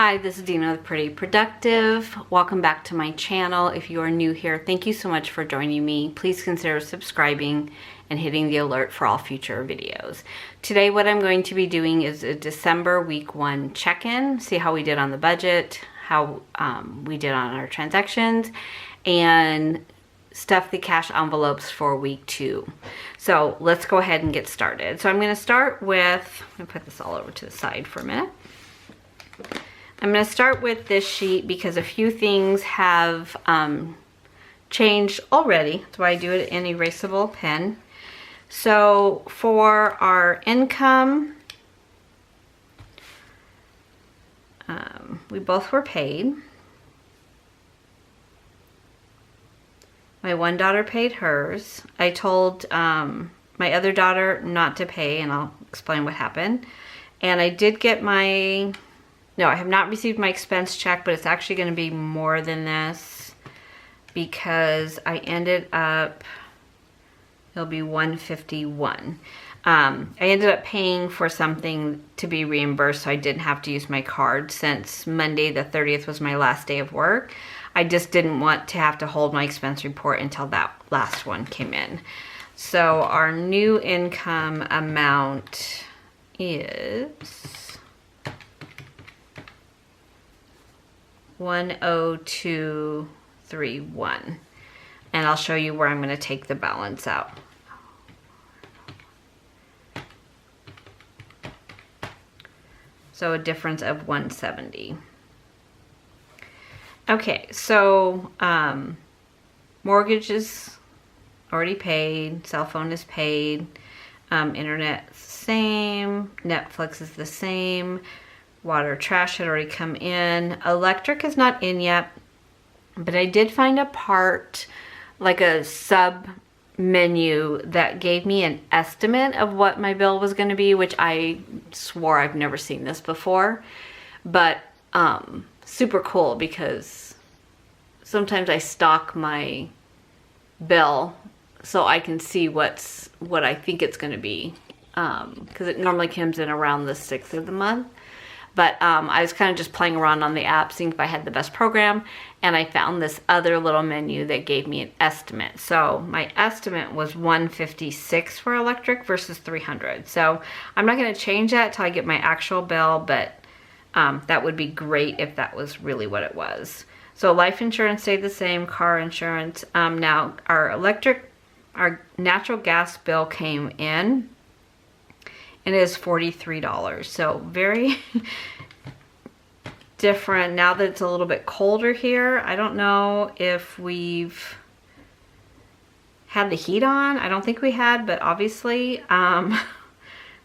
Hi, this is Dina with Pretty Productive. Welcome back to my channel. If you are new here, thank you so much for joining me. Please consider subscribing and hitting the alert for all future videos. Today what I'm going to be doing is a December week 1 check-in, see how we did on the budget, how we did on our transactions, and stuff the cash envelopes for week 2. So let's go ahead and get started. So I'm going to start with, I'm going to put this all over to the side for a minute. I'm going to start with this sheet because a few things have changed already. That's why I do it in Erasable pen. So for our income, we both were paid. My one daughter paid hers. I told my other daughter not to pay, and I'll explain what happened. And I did get my... No, I have not received my expense check, but it's actually going to be more than this because I ended up, it'll be $151. I ended up paying for something to be reimbursed, so I didn't have to use my card since Monday the 30th was my last day of work. I just didn't want to have to hold my expense report until that last one came in. So our new income amount is 10231, and I'll show you where I'm going to take the balance out. So a difference of 170. Okay, so mortgage is already paid, cell phone is paid, internet same, Netflix is the same. Water, trash had already come in. Electric is not in yet, but I did find a part, like a sub menu that gave me an estimate of what my bill was going to be, which I swore I've never seen this before, but super cool because sometimes I stock my bill so I can see what I think it's going to be, because it normally comes in around the 6th of the month. But I was kind of just playing around on the app, seeing if I had the best program, and I found this other little menu that gave me an estimate. So my estimate was $156 for electric versus $300. So I'm not going to change that till I get my actual bill, but that would be great if that was really what it was. So life insurance stayed the same, car insurance. Now our natural gas bill came in. It is $43, so very different now that it's a little bit colder here. I don't know if we've had the heat on. I don't think we had, but obviously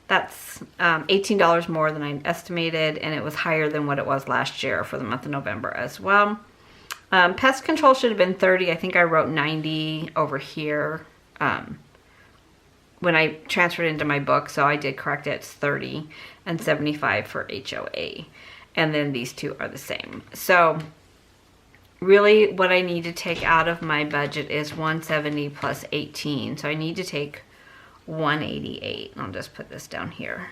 that's $18 more than I estimated, and it was higher than what it was last year for the month of November as well. Pest control should have been 30. I think I wrote 90 over here. When I transferred into my book, so I did correct it. It's 30 and 75 for HOA. And then these two are the same. So really what I need to take out of my budget is 170 plus 18. So I need to take 188. I'll just put this down here.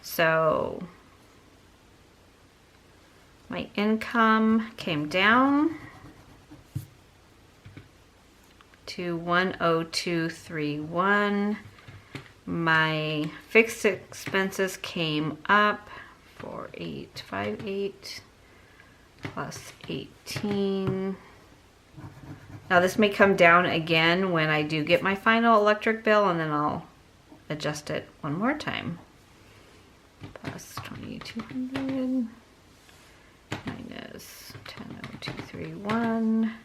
So my income came down to 10231. My fixed expenses came up 4858 plus 18. Now this may come down again when I do get my final electric bill, and then I'll adjust it one more time. Plus 2200 minus 10231.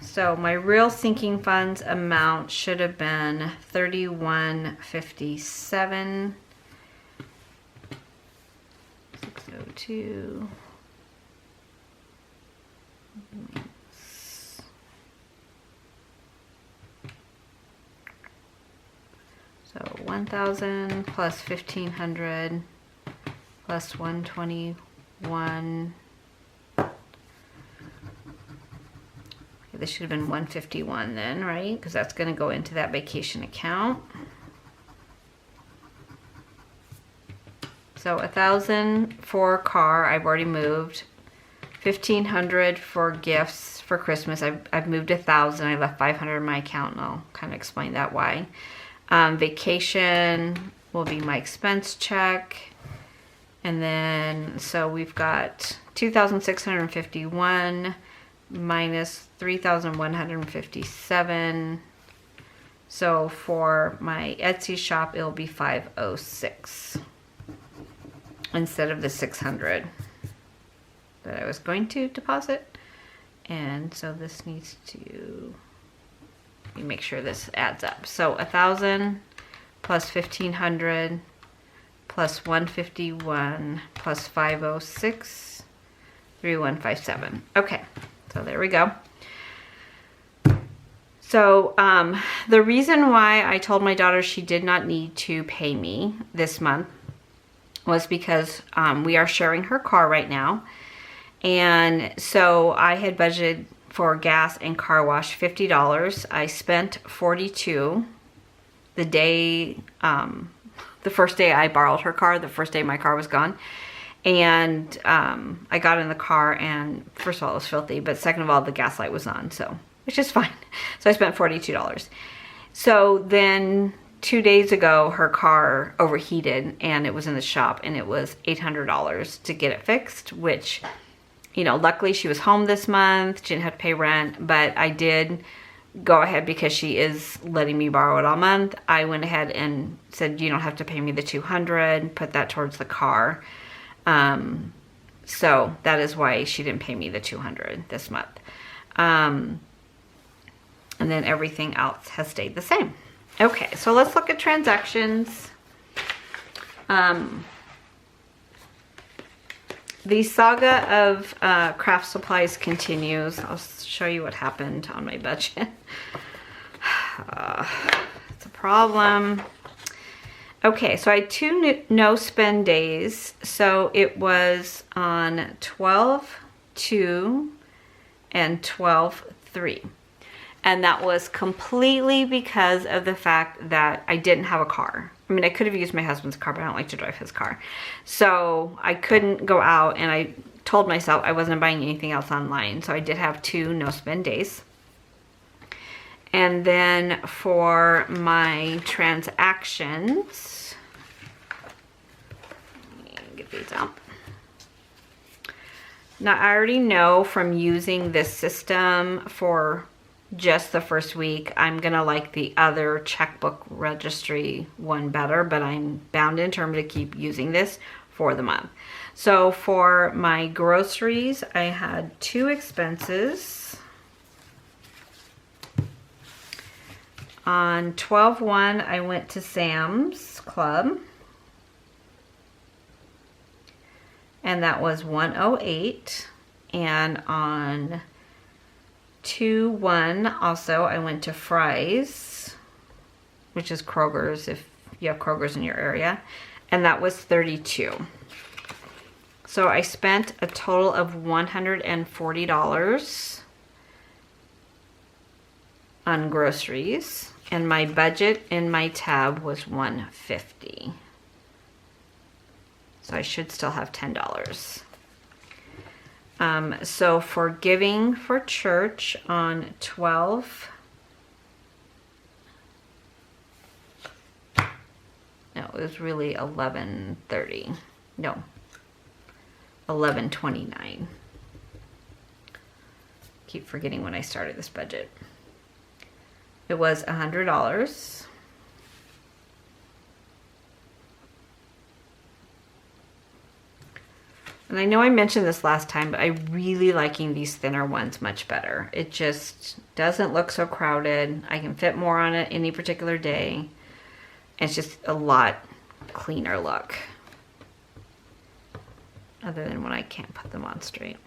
So my real sinking funds amount should have been $3157. 602. So 1,000 plus 1,500 plus 121. This should have been 151 then, right? Because that's going to go into that vacation account. So $1,000 for car, I've already moved. $1,500 for gifts for Christmas. I've moved $1,000. I left $500 in my account, and I'll kind of explain that why. Vacation will be my expense check. And then, so we've got 2,651 minus 3,157. So for my Etsy shop, it'll be 506 instead of the 600 that I was going to deposit. And so this needs to, let me make sure this adds up. So 1,000 plus 1,500 plus 151 plus 506, 3157. Okay, so there we go. So the reason why I told my daughter she did not need to pay me this month was because we are sharing her car right now. And so I had budgeted for gas and car wash $50. I spent $42 the day, the first day I borrowed her car, the first day my car was gone. And I got in the car, and first of all, it was filthy, but second of all, the gas light was on, so which is fine. So I spent $42. So then 2 days ago, her car overheated, and it was in the shop, and it was $800 to get it fixed, which, you know, luckily she was home this month. She didn't have to pay rent, but I did go ahead because she is letting me borrow it all month. I went ahead and said, you don't have to pay me the $200, put that towards the car. So that is why she didn't pay me the $200 this month. And then everything else has stayed the same. Okay, so let's look at transactions. The saga of craft supplies continues. I'll show you what happened on my budget. It's a problem. Okay, so I had two no spend days. So it was on 12/2 and 12/3. And that was completely because of the fact that I didn't have a car. I mean, I could have used my husband's car, but I don't like to drive his car. So I couldn't go out, and I told myself I wasn't buying anything else online. So I did have two no spend days. And then for my transactions, let me get these out. Now I already know from using this system for just the first week, I'm gonna like the other checkbook registry one better, but I'm bound and determined to keep using this for the month. So for my groceries, I had two expenses. On 12/1, I went to Sam's Club, and that was $108. And on 2/1 also, I went to Fry's, which is Kroger's if you have Kroger's in your area, and that was $32. So I spent a total of $140 on groceries, and my budget in my tab was $150. So I should still have $10. So for giving for church on 12, no, it was really 11:30. No, 11:29. Keep forgetting when I started this budget. It was $100. And I know I mentioned this last time, but I'm really liking these thinner ones much better. It just doesn't look so crowded. I can fit more on it any particular day. It's just a lot cleaner look. Other than when I can't put them on straight.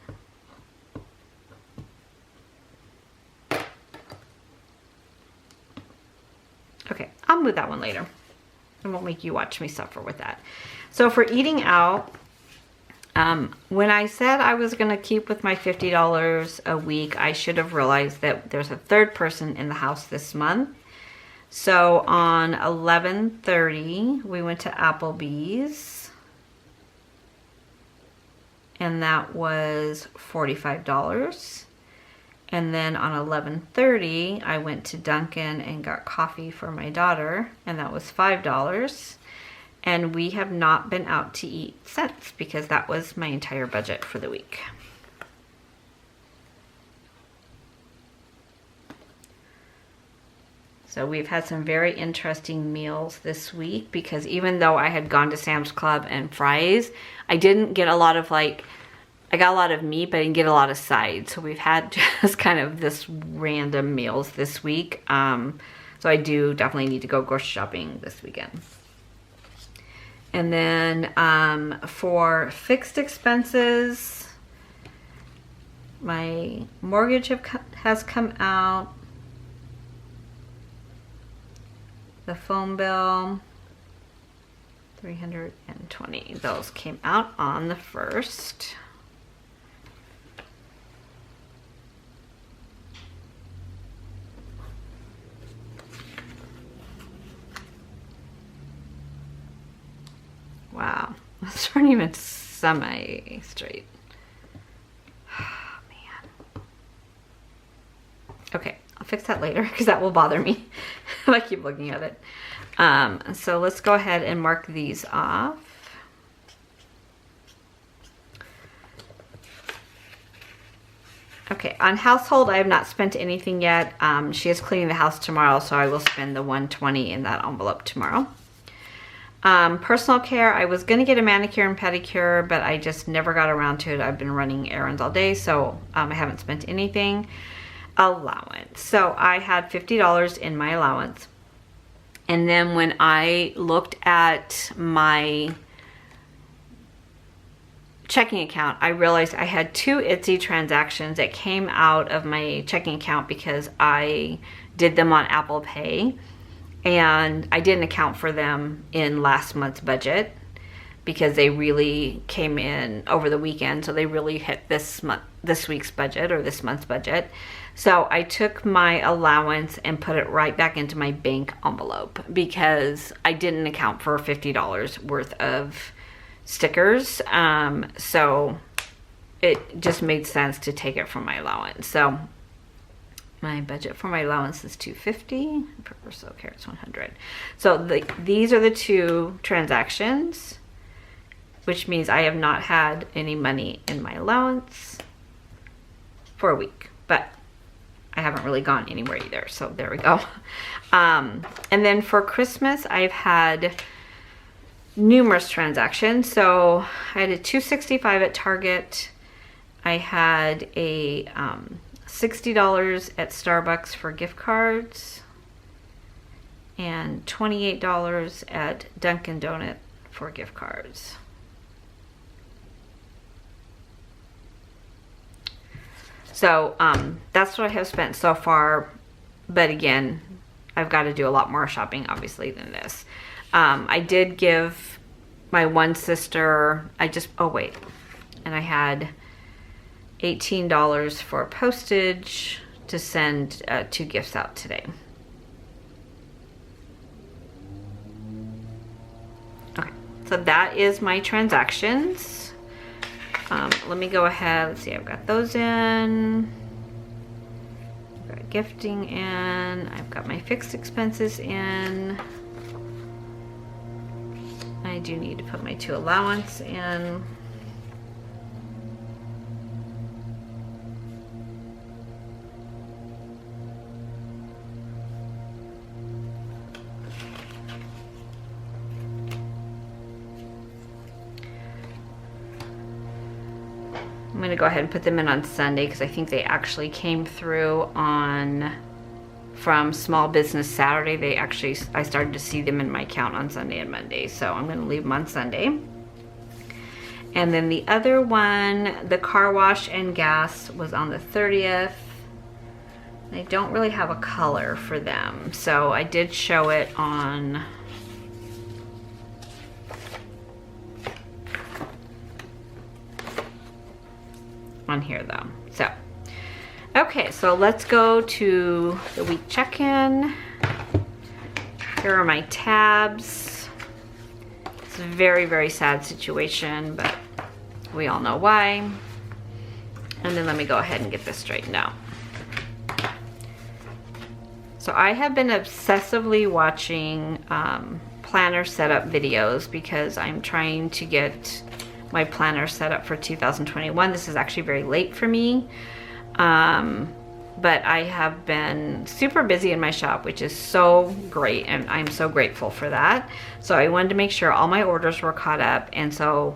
Okay, I'll move that one later. I won't make you watch me suffer with that. So for eating out, when I said I was going to keep with my $50 a week, I should have realized that there's a third person in the house this month. So on 11/30, we went to Applebee's. and that was $45. And then on 11/30, I went to Dunkin' and got coffee for my daughter, and that was $5. And we have not been out to eat since, because that was my entire budget for the week. So we've had some very interesting meals this week, because even though I had gone to Sam's Club and Fry's, I didn't get a lot of I got a lot of meat, but I didn't get a lot of sides. So we've had just kind of this random meals this week. So I do definitely need to go grocery shopping this weekend. And then for fixed expenses, my mortgage has come out. The phone bill, $320. Those came out on the 1st. Wow, those aren't even semi-straight. Oh, man. Okay, I'll fix that later because that will bother me if I keep looking at it. So let's go ahead and mark these off. Okay, on household, I have not spent anything yet. She is cleaning the house tomorrow, so I will spend the $120 in that envelope tomorrow. Personal care, I was going to get a manicure and pedicure, but I just never got around to it. I've been running errands all day, so I haven't spent anything. Allowance. So I had $50 in my allowance. And then when I looked at my checking account, I realized I had 2 Etsy transactions that came out of my checking account because I did them on Apple Pay. And I didn't account for them in last month's budget because they really came in over the weekend. So they really hit this week's budget or this month's budget. So I took my allowance and put it right back into my bank envelope because I didn't account for $50 worth of stickers. So it just made sense to take it from my allowance. So my budget for my allowance is $250, for Brazil carrots $100. So these are the 2 transactions, which means I have not had any money in my allowance for a week, but I haven't really gone anywhere either. So there we go. And then for Christmas, I've had numerous transactions. So I had a $265 at Target. I had a $60 at Starbucks for gift cards and $28 at Dunkin' Donut for gift cards. So that's what I have spent so far, but again, I've got to do a lot more shopping obviously than this. I did give my one sister, and I had $18 for postage to send 2 gifts out today. Okay, so that is my transactions. Let me go ahead. Let's see, I've got those in. I've got gifting in. I've got my fixed expenses in. I do need to put my 2 allowance in. I'm going to go ahead and put them in on Sunday because I think they actually came through from Small Business Saturday. I started to see them in my account on Sunday and Monday. So I'm going to leave them on Sunday. And then the other one, the car wash and gas, was on the 30th. I don't really have a color for them. So I did show it on here though. So okay, so let's go to the week check-in. Here are my tabs. It's a very, very sad situation, but We all know why. And then let me go ahead and get this straightened out. So I have been obsessively watching planner setup videos because I'm trying to get my planner set up for 2021. This is actually very late for me. But I have been super busy in my shop, which is so great, and I'm so grateful for that. So I wanted to make sure all my orders were caught up, and so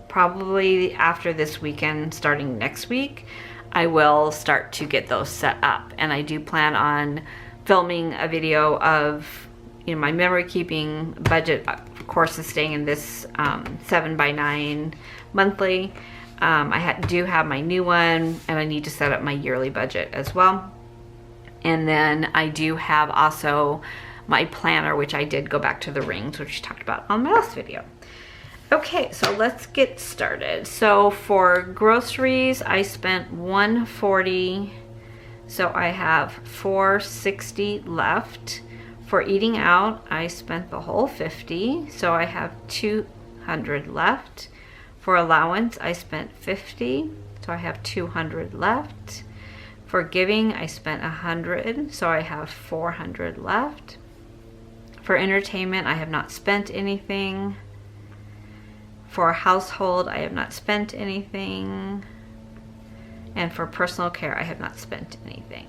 probably after this weekend, starting next week, I will start to get those set up. And I do plan on filming a video of, you know, my memory keeping budget. Of course, is staying in this 7x9 monthly. I do have my new one, and I need to set up my yearly budget as well. And then I do have also my planner, which I did go back to the rings, which we talked about on my last video. Okay, so let's get started. So for groceries, I spent $140, so I have $460 left. For eating out, I spent the whole $50, so I have $200 left. For allowance, I spent $50, so I have $200 left. For giving, I spent $100, so I have $400 left. For entertainment, I have not spent anything. For household, I have not spent anything. And for personal care, I have not spent anything.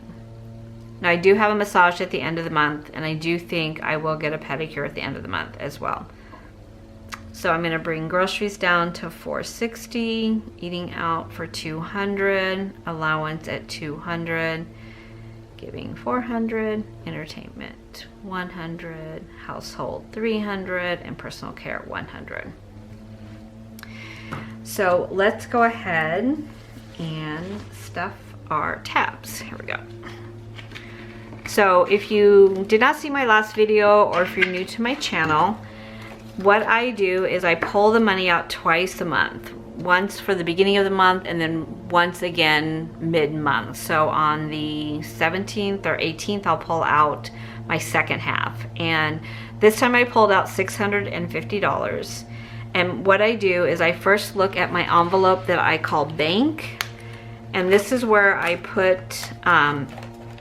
Now, I do have a massage at the end of the month, and I do think I will get a pedicure at the end of the month as well. So I'm going to bring groceries down to $460, eating out for $200, allowance at $200, giving $400, entertainment $100, household $300, and personal care $100. So let's go ahead and stuff our tabs. Here we go. So if you did not see my last video, or if you're new to my channel, what I do is I pull the money out twice a month. Once for the beginning of the month, and then once again mid-month. So on the 17th or 18th, I'll pull out my second half. And this time I pulled out $650. And what I do is I first look at my envelope that I call bank. And this is where I put,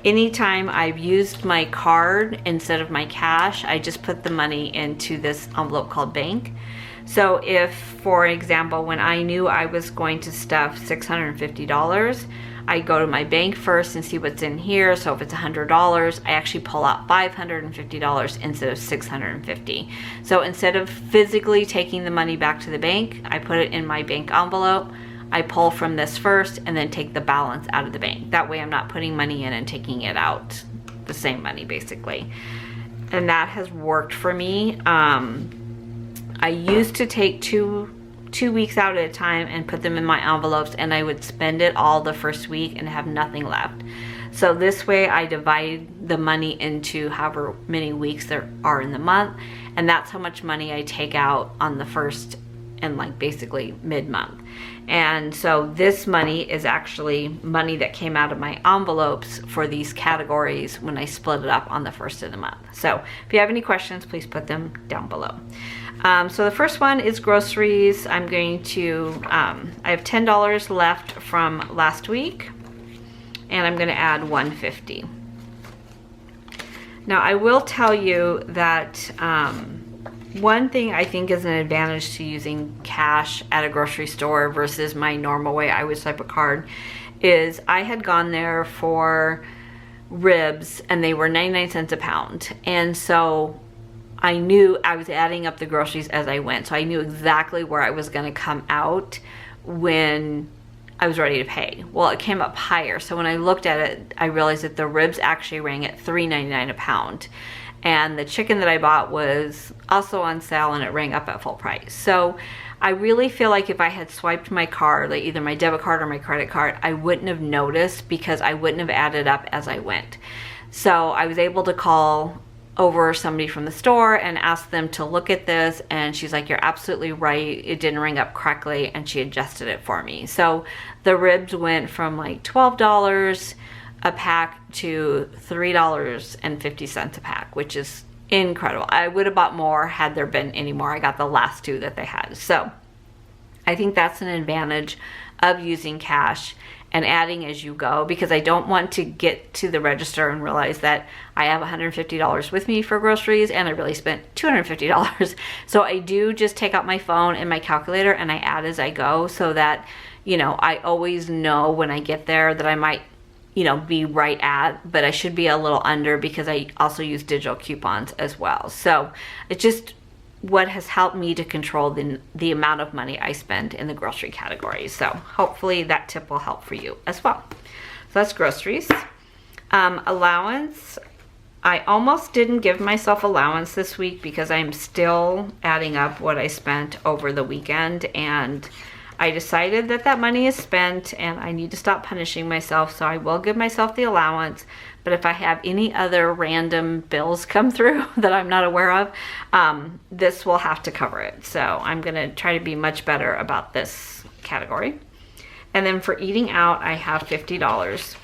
anytime I've used my card instead of my cash, I just put the money into this envelope called bank. So if, for example, when I knew I was going to stuff $650, I go to my bank first and see what's in here. So if it's $100, I actually pull out $550 instead of $650. So instead of physically taking the money back to the bank, I put it in my bank envelope. I pull from this first and then take the balance out of the bank. That way I'm not putting money in and taking it out, the same money basically. And that has worked for me. I used to take two weeks out at a time and put them in my envelopes, and I would spend it all the first week and have nothing left. So this way I divide the money into however many weeks there are in the month, and that's how much money I take out on the first and like basically mid-month. And so this money is actually money that came out of my envelopes for these categories when I split it up on the first of the month. So if you have any questions, please put them down below. So the first one is groceries. I'm going to, I have $10 left from last week, and I'm going to add $150. Now I will tell you that one thing I think is an advantage to using cash at a grocery store versus my normal way I would swipe a card is I had gone there for ribs and they were 99 cents a pound. And so I knew I was adding up the groceries as I went. So I knew exactly where I was going to come out when I was ready to pay. Well, it came up higher. So when I looked at it, I realized that the ribs actually rang at $3.99 a pound. And the chicken that I bought was also on sale and it rang up at full price. So I really feel like if I had swiped my card, like either my debit card or my credit card, I wouldn't have noticed because I wouldn't have added up as I went. So I was able to call over somebody from the store and ask them to look at this, and she's like, you're absolutely right, it didn't ring up correctly, and she adjusted it for me. So the ribs went from like $12 a pack to $3.50 a pack, which is incredible. I would have bought more had there been any more. I got the last two that they had. So I think that's an advantage of using cash and adding as you go, because I don't want to get to the register and realize that I have $150 with me for groceries and I really spent $250. So I do just take out my phone and my calculator and I add as I go, so that, you know, I always know when I get there that I might, you know, be right at, but I should be a little under, because I also use digital coupons as well. So it's just what has helped me to control the amount of money I spend in the grocery category. So hopefully that tip will help for you as well. So that's groceries. Allowance. I almost didn't give myself allowance this week because I'm still adding up what I spent over the weekend, and I decided that that money is spent and I need to stop punishing myself, so I will give myself the allowance. But if I have any other random bills come through that I'm not aware of, this will have to cover it. So I'm gonna try to be much better about this category. And then for eating out, I have $50.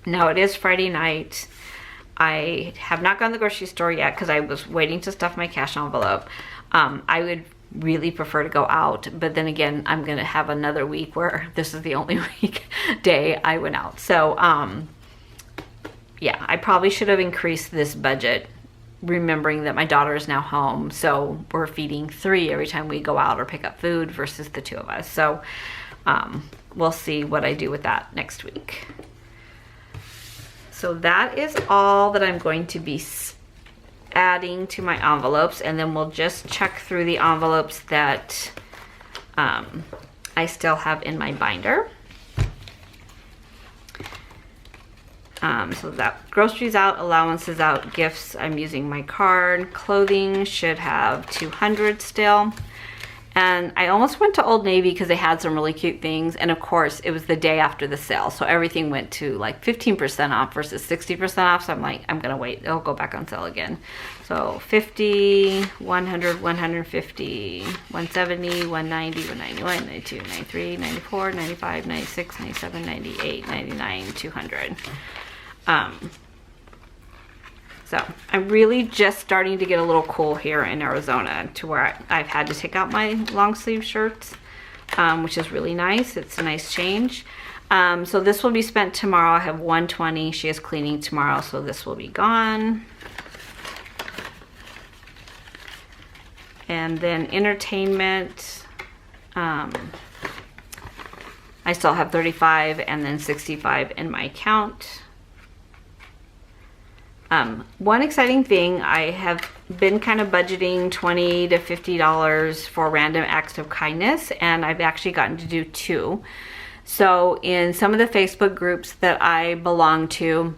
Now it is Friday night. I have not gone to the grocery store yet because I was waiting to stuff my cash envelope. I would really prefer to go out, but then again, I'm gonna have another week where this is the only day I went out. So yeah, I probably should have increased this budget, remembering that my daughter is now home, so we're feeding 3 every time we go out or pick up food versus the 2 of us. So we'll see what I do with that next week. So that is all that I'm going to be adding to my envelopes, and then we'll just check through the envelopes that I still have in my binder. So that groceries out, allowances out, gifts, I'm using my card. Clothing should have 200 still. And I almost went to Old Navy because they had some really cute things. And of course, it was the day after the sale, so everything went to like 15% off versus 60% off. So I'm like, I'm gonna wait, it'll go back on sale again. So 50, 100, 150, 170, 190, 191, 92, 93, 94, 95, 96, 97, 98, 99, 200. So I'm really just starting to get a little cool here in Arizona, to where I've had to take out my long sleeve shirts, which is really nice. It's a nice change. So this will be spent tomorrow. I have 120. She is cleaning tomorrow, so this will be gone. And then entertainment, I still have 35 and then 65 in my account. One exciting thing, I have been kind of budgeting $20 to $50 for random acts of kindness, and I've actually gotten to do 2. So in some of the Facebook groups that I belong to,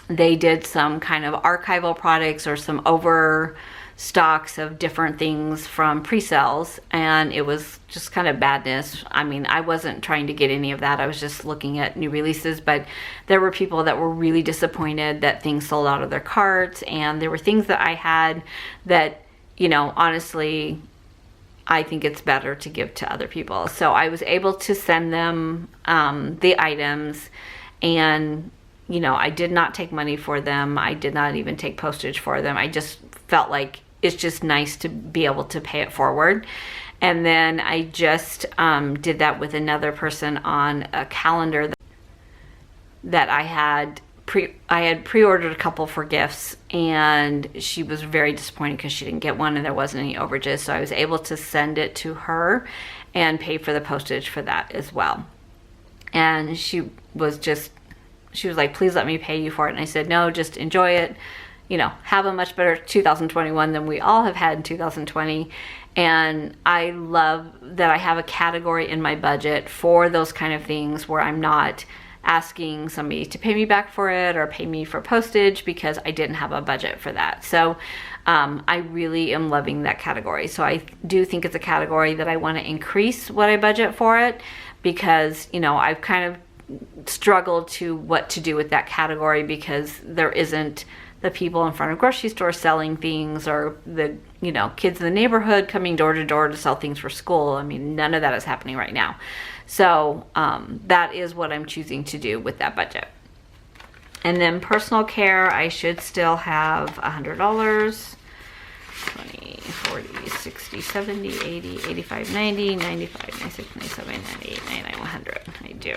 they did some kind of archival products or some overstocks of different things from pre-sales, and it was just kind of badness. I mean, I wasn't trying to get any of that. I was just looking at new releases, but there were people that were really disappointed that things sold out of their carts, and there were things that I had that, you know, honestly, I think it's better to give to other people. So I was able to send them the items, and you know, I did not take money for them. I did not even take postage for them. I just felt like it's just nice to be able to pay it forward. And then I just did that with another person on a calendar that I had pre-ordered a couple for gifts, and she was very disappointed because she didn't get one and there wasn't any overages. So I was able to send it to her and pay for the postage for that as well. And she was like, please let me pay you for it. And I said, no, just enjoy it. You know, have a much better 2021 than we all have had in 2020. And I love that I have a category in my budget for those kind of things where I'm not asking somebody to pay me back for it or pay me for postage because I didn't have a budget for that. So I really am loving that category. So I do think it's a category that I want to increase what I budget for it, because, you know, I've kind of struggled to what to do with that category because there isn't the people in front of grocery stores selling things, or the, you know, kids in the neighborhood coming door to door to sell things for school. I mean, none of that is happening right now. So that is what I'm choosing to do with that budget. And then personal care, I should still have $100, 20, 40, 60, 60, 70, 80, 85, 90, 95, 96, 97, 98, 99, 100. I do.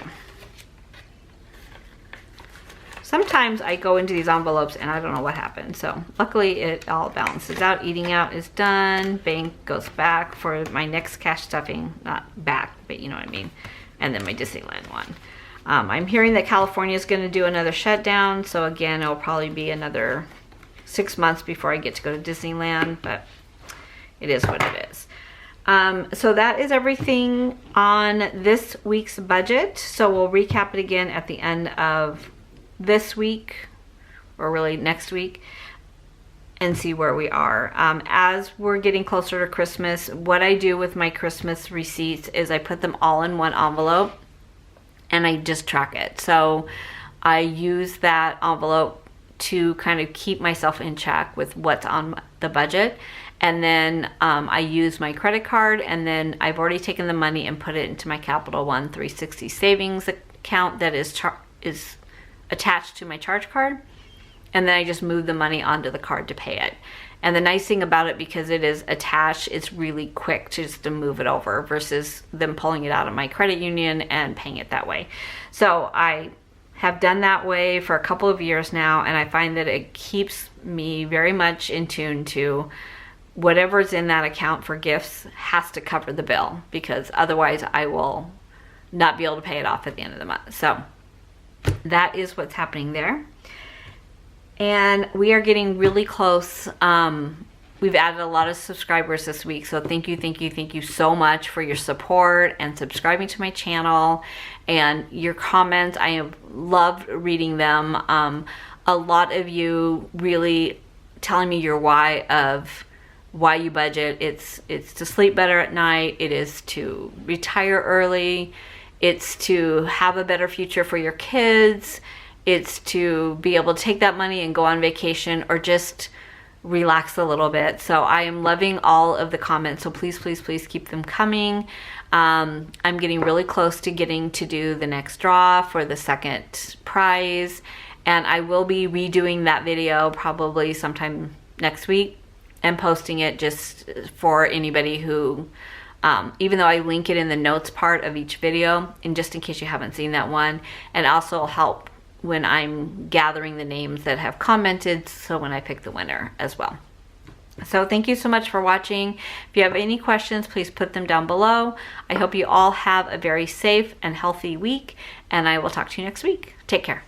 Sometimes I go into these envelopes and I don't know what happened. So luckily it all balances out. Eating out is done. Bank goes back for my next cash stuffing. Not back, but you know what I mean. And then my Disneyland one. I'm hearing that California is going to do another shutdown. So again, it'll probably be another 6 months before I get to go to Disneyland. But it is what it is. So that is everything on this week's budget. So we'll recap it again at the end of this week, or really next week, and see where we are. As we're getting closer to Christmas, what I do with my Christmas receipts is I put them all in one envelope and I just track it. So I use that envelope to kind of keep myself in check with what's on the budget. And then I use my credit card, and then I've already taken the money and put it into my Capital One 360 savings account that is attached to my charge card, and then I just move the money onto the card to pay it. And the nice thing about it, because it is attached, it's really quick just to move it over versus them pulling it out of my credit union and paying it that way. So I have done that way for a couple of years now, and I find that it keeps me very much in tune to whatever's in that account for gifts has to cover the bill, because otherwise I will not be able to pay it off at the end of the month. So that is what's happening there. And we are getting really close. We've added a lot of subscribers this week. So thank you so much for your support and subscribing to my channel and your comments. I have loved reading them. A lot of you really telling me your why of why you budget. It's to sleep better at night. It is to retire early. It's to have a better future for your kids. It's to be able to take that money and go on vacation or just relax a little bit. So I am loving all of the comments. So please keep them coming. I'm getting really close to getting to do the next draw for the second prize. And I will be redoing that video probably sometime next week and posting it just for anybody who, even though I link it in the notes part of each video, and just in case you haven't seen that one, and also help when I'm gathering the names that have commented, so when I pick the winner as well. So thank you so much for watching. If you have any questions, please put them down below. I hope you all have a very safe and healthy week, and I will talk to you next week. Take care.